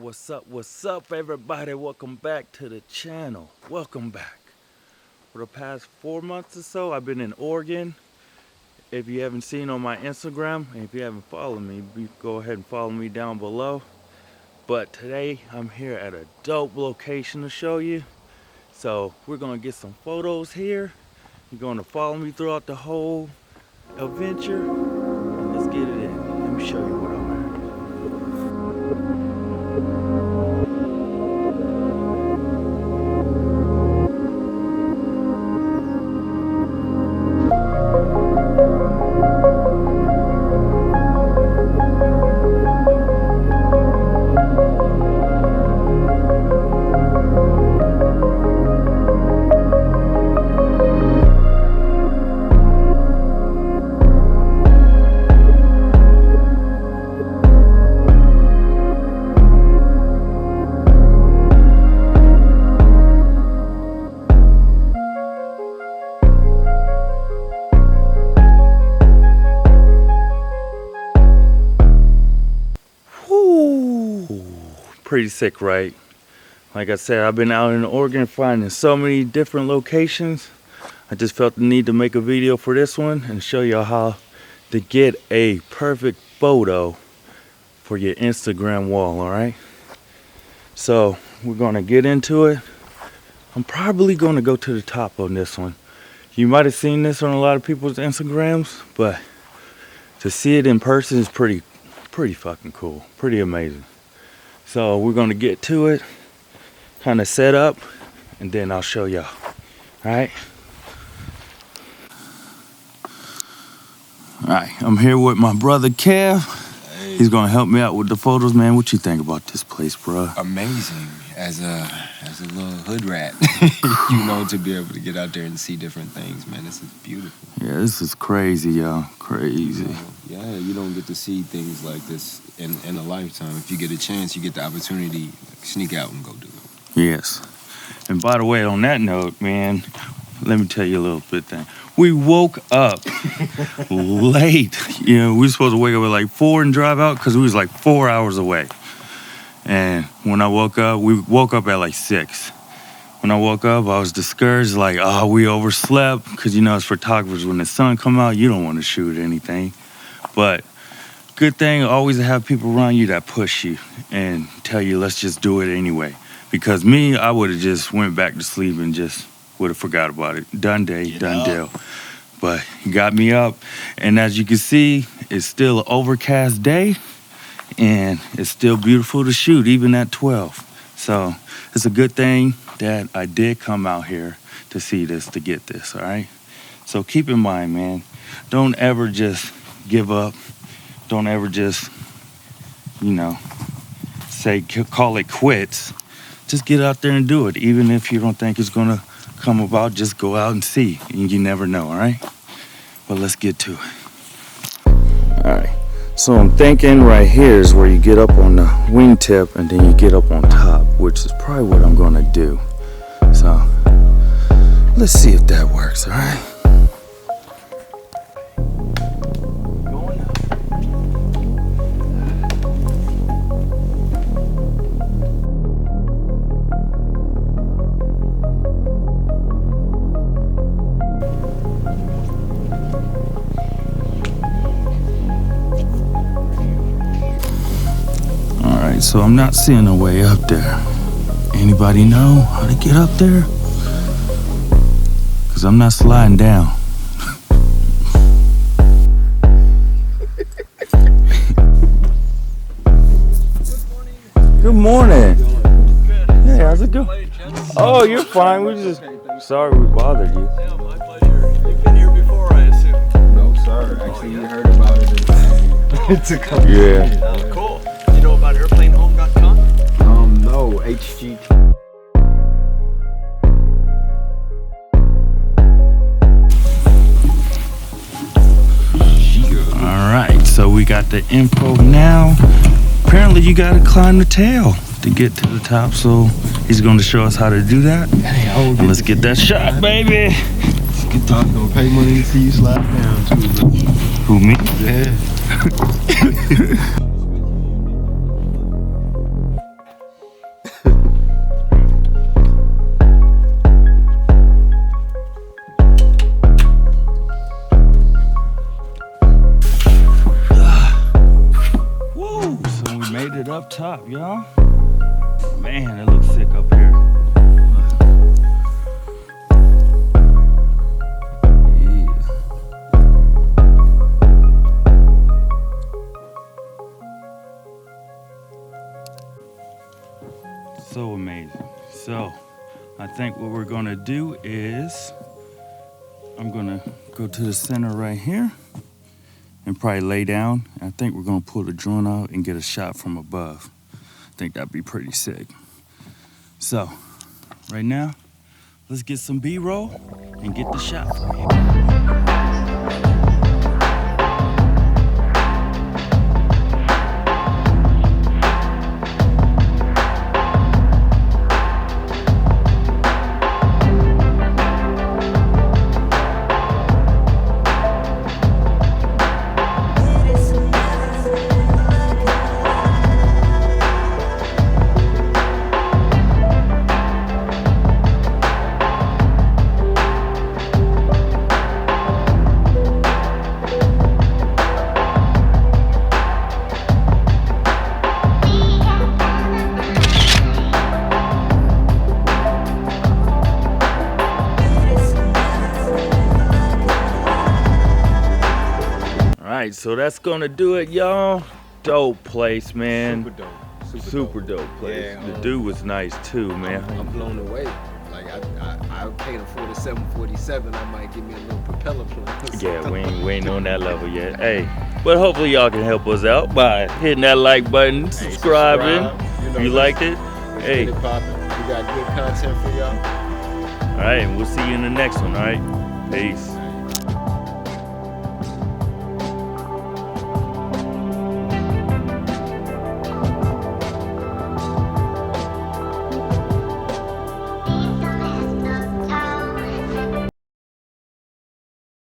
What's up, everybody? Welcome back to the channel. Welcome back. For the past 4 months or so, I've been in Oregon. If you haven't seen on my Instagram, and if you haven't followed me, go ahead and follow me down below. But today, I'm here at a dope location to show you. So we're gonna get some photos here. You're gonna follow me throughout the whole adventure. And let's get it in. Let me show you what I'm at. Pretty sick, right? Like I said, I've been out in Oregon finding so many different locations. I just felt the need to make a video for this one and show y'all how to get a perfect photo for your Instagram wall, all right? So we're gonna get into it. I'm probably gonna go to the top on this one. You might have seen this on a lot of people's Instagrams, but to see it in person is pretty fucking cool, pretty amazing. So we're gonna get to it, kind of set up, and then I'll show y'all. All right. All right, I'm here with my brother Kev. Hey. He's gonna help me out with the photos, man. What you think about this place, bro? Amazing. As a little hood rat, you know, to be able to get out there and see different things, man. This is beautiful. Yeah, this is crazy, y'all. Crazy. Yeah, you don't get to see things like this in a lifetime. If you get a chance, you get the opportunity to sneak out and go do it. Yes. And by the way, on that note, man, let me tell you a little bit thing. We woke up late. You know, we were supposed to wake up at like 4 and drive out because we was like 4 hours away. And when I woke up, we woke up at like 6. When I woke up, I was discouraged, like, oh, we overslept. Because, you know, as photographers, when the sun come out, you don't want to shoot anything. But good thing, always have people around you that push you and tell you, let's just do it anyway. Because me, I would have just went back to sleep and just would have forgot about it. Done day, done deal. But he got me up. And as you can see, it's still an overcast day. And it's still beautiful to shoot, even at 12. So it's a good thing that I did come out here to see this, to get this, all right? So keep in mind, man, don't ever just give up. Don't ever just, you know, call it quits. Just get out there and do it. Even if you don't think it's gonna come about, just go out and see. And you never know, all right? But let's get to it. All right. So I'm thinking right here is where you get up on the wingtip and then you get up on top, which is probably what I'm gonna do. So let's see if that works, all right? So I'm not seeing a way up there. Anybody know how to get up there? Cause I'm not sliding down. Good morning. Hey, how's it going? Oh, you're fine. We just sorry we bothered you. Yeah, my pleasure. You've been here before, I assume. No, sir. Actually, you heard about it to come. Yeah. Oh, cool. You know about airplanehome.com? No, HGT. All right, so we got the info now. Apparently you gotta climb the tail to get to the top, so he's going to show us how to do that. And let's get that shot, baby. Let's get that. I'm gonna pay money to see you slide down too. Who, me? Yeah. shop, y'all. Man, it looks sick up here. So amazing. So I think what we're gonna do is I'm gonna go to the center right here and probably lay down. I think we're gonna pull the drone out and get a shot from above. I think that'd be pretty sick. So right now, let's get some B-roll and get the shot for you. Alright, so that's gonna do it, y'all. Dope place, man. Super dope. Super dope place. Yeah, The dude was nice too, man. I'm blown away. Like I can't afford a 747. I might give me a little propeller plane. Yeah, we ain't on that level yet. Hey, but hopefully y'all can help us out by hitting that like button, subscribing. You liked it? Hey. Get it poppin'. We got good content for y'all. Alright, and we'll see you in the next one, alright? Peace.